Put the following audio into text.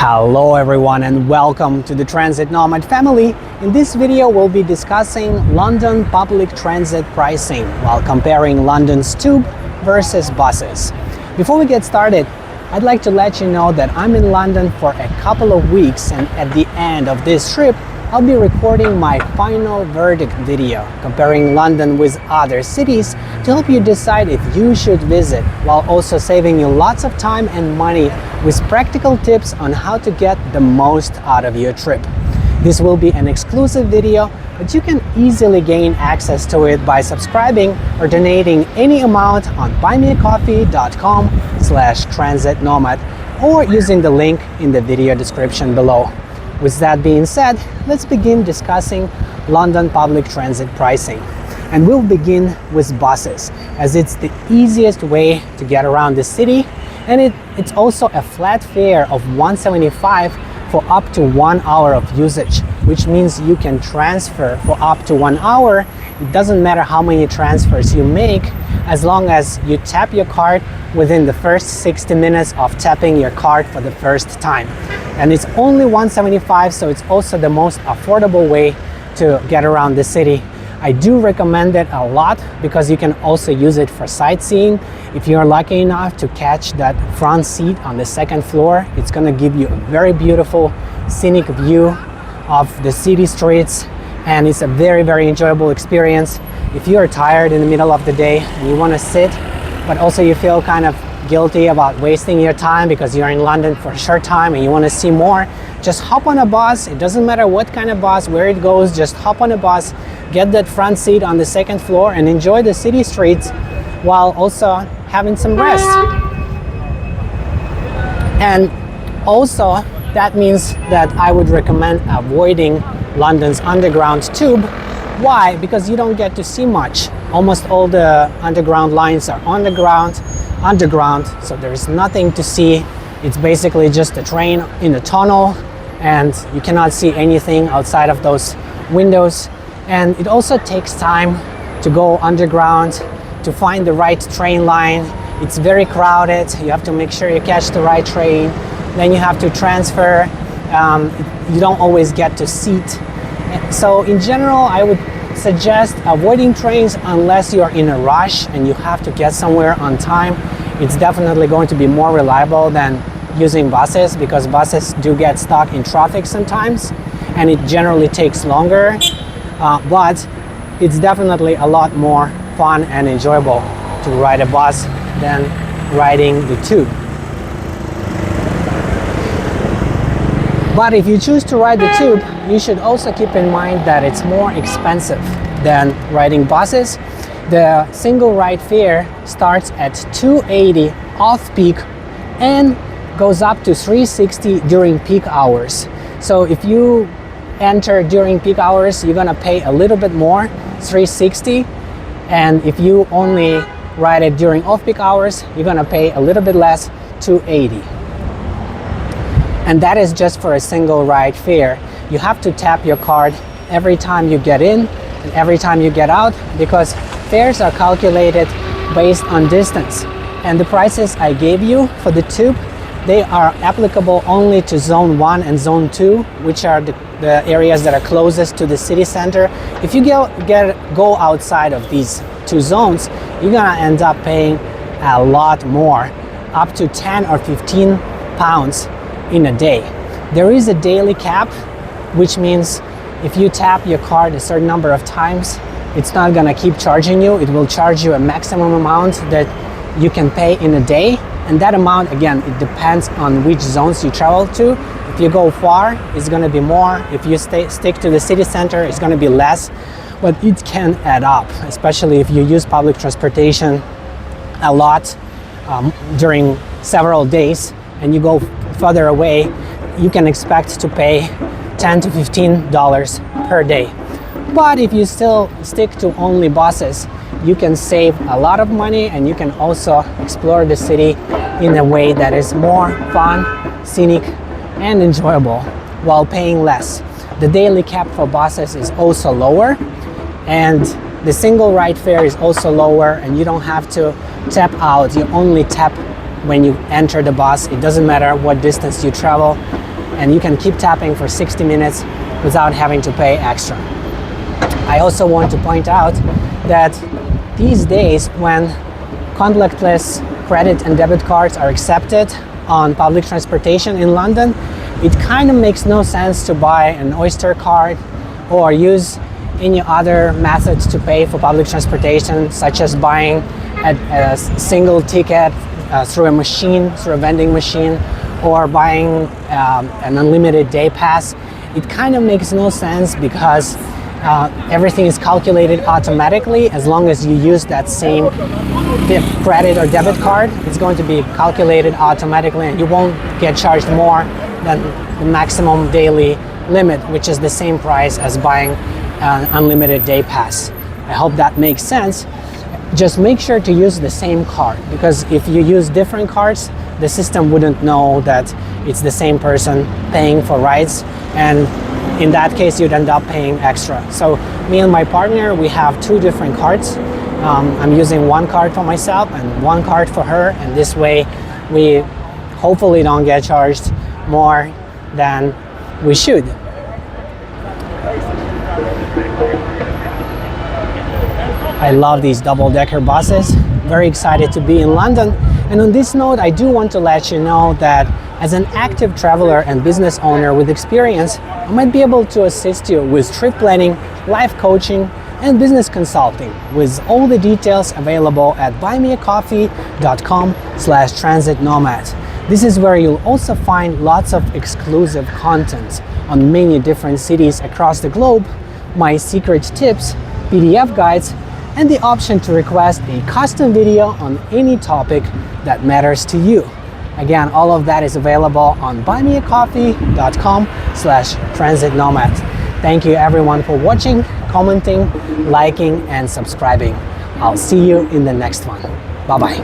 Hello everyone and welcome to the Transit Nomad family. In this video we'll be discussing London public transit pricing while comparing London's tube versus buses. Before we get started, I'd like to let you know that I'm in London for a couple of weeks, and at the end of this trip I'll be recording my final verdict video comparing London with other cities to help you decide if you should visit, while also saving you lots of time and money with practical tips on how to get the most out of your trip. This will be an exclusive video, but you can easily gain access to it by subscribing or donating any amount on buymeacoffee.com/transitnomad or using the link in the video description below. With that being said, let's begin discussing London public transit pricing. And we'll begin with buses, as it's the easiest way to get around the city, and it's also a flat fare of £175 for up to 1 hour of usage, which means you can transfer for up to 1 hour. It doesn't matter how many transfers you make, as long as you tap your card within the first 60 minutes of tapping your card for the first time. And it's only £175, so it's also the most affordable way to get around the city. I do recommend it a lot because you can also use it for sightseeing. If you're lucky enough to catch that front seat on the second floor, it's going to give you a very beautiful scenic view of the city streets, and it's a very enjoyable experience. If you are tired in the middle of the day and you want to sit, but also you feel kind of guilty about wasting your time because you're in London for a short time and you want to see more, just hop on a bus. It doesn't matter what kind of bus, where it goes, just hop on a bus, get that front seat on the second floor and enjoy the city streets while also having some rest. And also that means that I would recommend avoiding London's underground tube. Why? Because you don't get to see much. Almost all the underground lines are underground, so there is nothing to see. It's basically just a train in a tunnel, and you cannot see anything outside of those windows. And it also takes time to go underground to find the right train line. It's very crowded. You have to make sure you catch the right train. Then you have to transfer. You don't always get to seat. So in general, I would suggest avoiding trains unless you're in a rush and you have to get somewhere on time. It's definitely going to be more reliable than using buses, because buses do get stuck in traffic sometimes and it generally takes longer, but it's definitely a lot more fun and enjoyable to ride a bus than riding the tube. But if you choose to ride the tube, you should also keep in mind that it's more expensive than riding buses. The single ride fare starts at £280 off-peak and goes up to £360 during peak hours. So if you enter during peak hours, you're gonna pay a little bit more, £360, and if you only ride it during off-peak hours, you're gonna pay a little bit less, £280. And that is just for a single ride fare. You have to tap your card every time you get in and every time you get out, because fares are calculated based on distance. And the prices I gave you for the tube, they are applicable only to Zone 1 and Zone 2, which are the areas that are closest to the city center. If you go outside of these two zones, you're gonna end up paying a lot more, up to 10 or 15 pounds in a day. There is a daily cap, which means if you tap your card a certain number of times, it's not gonna keep charging you. It will charge you a maximum amount that you can pay in a day. And that amount, again, it depends on which zones you travel to. If you go far, it's gonna be more. If you stick to the city center, it's gonna be less. But it can add up, especially if you use public transportation a lot during several days and you go further away, you can expect to pay $10 to $15 per day. But if you still stick to only buses, you can save a lot of money and you can also explore the city in a way that is more fun, scenic, and enjoyable while paying less. The daily cap for buses is also lower, and the single ride fare is also lower, and you don't have to tap out. You only tap when you enter the bus. It doesn't matter what distance you travel. and you can keep tapping for 60 minutes without having to pay extra. I also want to point out that these days, when contactless credit and debit cards are accepted on public transportation in London, it kind of makes no sense to buy an Oyster card or use any other methods to pay for public transportation, such as buying a single ticket through a machine, through a vending machine, or buying an unlimited day pass. It kind of makes no sense because everything is calculated automatically. As long as you use that same credit or debit card, it's going to be calculated automatically, and you won't get charged more than the maximum daily limit, which is the same price as buying an unlimited day pass. I hope that makes sense. Just make sure to use the same card, because if you use different cards, the system wouldn't know that it's the same person paying for rides, and in that case you'd end up paying extra. So me and my partner, we have two different cards. I'm using one card for myself and one card for her, and this way we hopefully don't get charged more than we should. I love these double-decker buses. Very excited to be in London. And on this note, I do want to let you know that as an active traveler and business owner with experience, I might be able to assist you with trip planning, life coaching, and business consulting, with all the details available at buymeacoffee.com/transitnomad. This is where you'll also find lots of exclusive content on many different cities across the globe, my secret tips, PDF guides, and the option to request a custom video on any topic that matters to you. Again, all of that is available on buymeacoffee.com/transitnomad. Thank you everyone for watching, commenting, liking, and subscribing. I'll see you in the next one. Bye-bye.